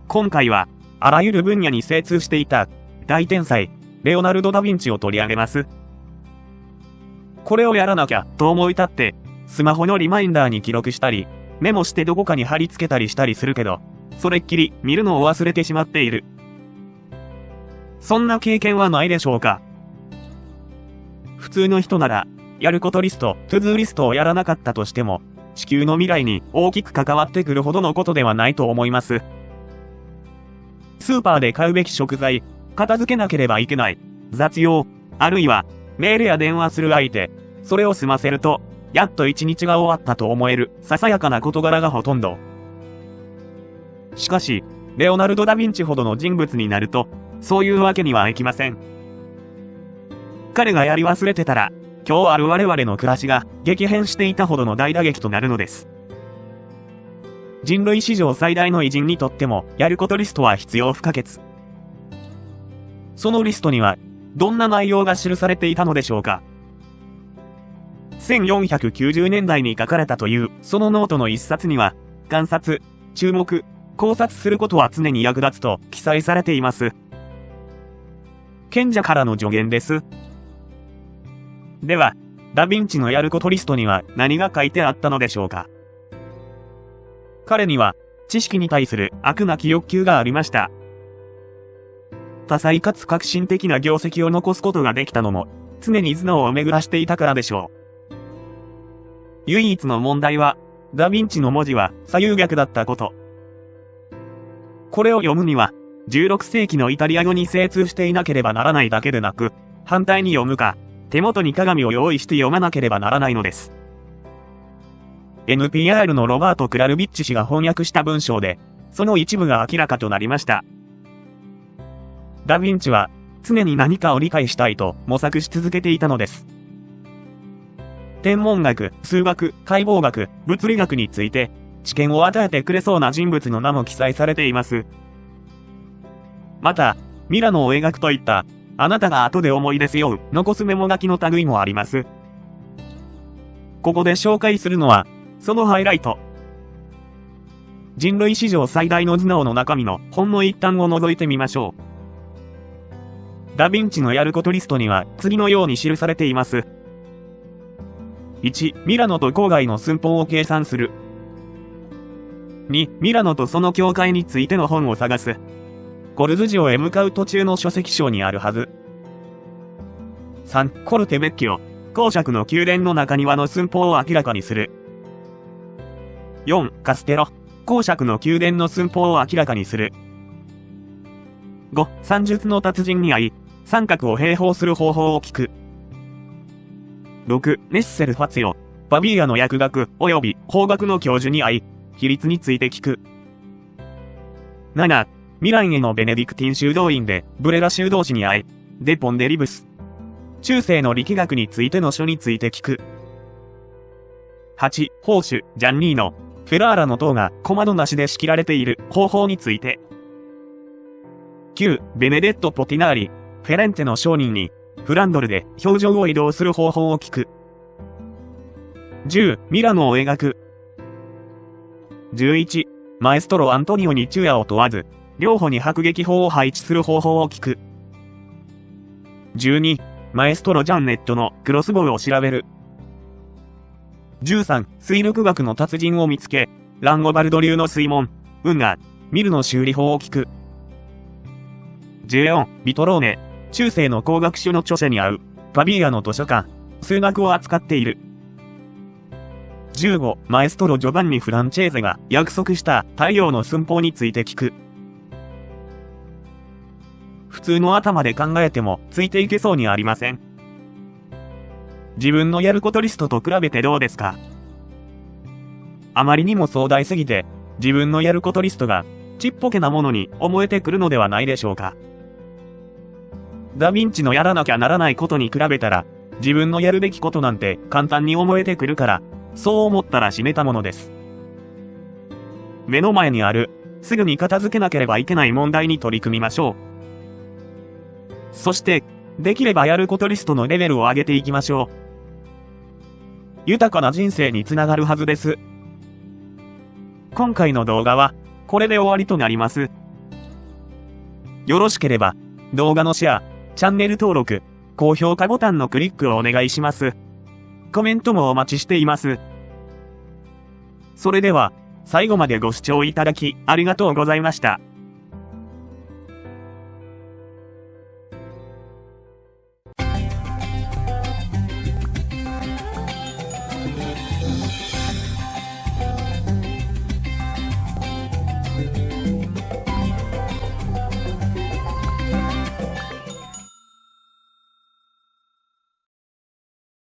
今回は、あらゆる分野に精通していた、大天才、レオナルド・ダ・ヴィンチを取り上げます。これをやらなきゃ、と思い立って、スマホのリマインダーに記録したり、メモしてどこかに貼り付けたりしたりするけど、それっきり見るのを忘れてしまっている。そんな経験はないでしょうか。普通の人なら、やることリスト、トゥドゥーリストをやらなかったとしても、地球の未来に大きく関わってくるほどのことではないと思います。スーパーで買うべき食材、片付けなければいけない、雑用、あるいは、メールや電話する相手、それを済ませると、やっと一日が終わったと思える、ささやかな事柄がほとんど。しかし、レオナルド・ダ・ヴィンチほどの人物になると、そういうわけにはいきません。彼がやり忘れてたら、今日ある我々の暮らしが激変していたほどの大打撃となるのです。人類史上最大の偉人にとっても、やることリストは必要不可欠。そのリストには、どんな内容が記されていたのでしょうか。1490年代に書かれたという、そのノートの一冊には、観察、注目、考察することは常に役立つと記載されています。賢者からの助言です。では、ダ・ヴィンチのやることリストには何が書いてあったのでしょうか。彼には、知識に対する飽くなき欲求がありました。多彩かつ革新的な業績を残すことができたのも、常に頭脳を巡らしていたからでしょう。唯一の問題は、ダ・ヴィンチの文字は左右逆だったこと。これを読むには、16世紀のイタリア語に精通していなければならないだけでなく、反対に読むか、手元に鏡を用意して読まなければならないのです。NPR のロバート・クラルビッチ氏が翻訳した文章で、その一部が明らかとなりました。ダ・ヴィンチは、常に何かを理解したいと模索し続けていたのです。天文学、数学、解剖学、物理学について、知見を与えてくれそうな人物の名も記載されています。また、ミラノを描くといった、あなたが後で思い出すよう残すメモ書きの類もあります。ここで紹介するのは、そのハイライト。人類史上最大の頭脳の中身のほんの一端を覗いてみましょう。ダ・ヴィンチのやることリストには次のように記されています。1、ミラノと郊外の寸法を計算する。2、ミラノとその教会についての本を探す。ゴルズ城へ向かう途中の書籍商にあるはず。3、コルテベッキオ、公爵の宮殿の中庭の寸法を明らかにする。4、カステロ、公爵の宮殿の寸法を明らかにする。5、算術の達人に会い、三角を平方する方法を聞く。6、ネッセル・ファツィオ、パビーヤの薬学及び法学の教授に会い、比率について聞く。7、ミランへのベネディクティン修道院でブレラ修道士に会い、デ・ポンデリブス、中世の力学についての書について聞く。8、ホーシュ、ジャンニーノ、フェラーラの塔が小窓なしで仕切られている方法について。9、ベネデット・ポティナーリ、フェレンテの商人に、フランドルで表情を移動する方法を聞く。10、ミラノを描く。11、マエストロ・アントニオに昼夜を問わず、両方に迫撃砲を配置する方法を聞く。12、マエストロ・ジャンネットのクロスボウを調べる。13、水力学の達人を見つけ、ランゴバルド流の水門、運河、ミルの修理法を聞く。14、ビトローネ、中世の工学書の著者に会う、パビーヤの図書館、数学を扱っている。15、マエストロ・ジョバンニ・フランチェーゼが約束した太陽の寸法について聞く。普通の頭で考えてもついていけそうにありません。自分のやることリストと比べてどうですか？あまりにも壮大すぎて、自分のやることリストがちっぽけなものに思えてくるのではないでしょうか。ダ・ヴィンチのやらなきゃならないことに比べたら、自分のやるべきことなんて簡単に思えてくるから、そう思ったら締めたものです。目の前にある、すぐに片付けなければいけない問題に取り組みましょう。そして、できればやることリストのレベルを上げていきましょう。豊かな人生につながるはずです。今回の動画は、これで終わりとなります。よろしければ、動画のシェア、チャンネル登録、高評価ボタンのクリックをお願いします。コメントもお待ちしています。それでは、最後までご視聴いただきありがとうございました。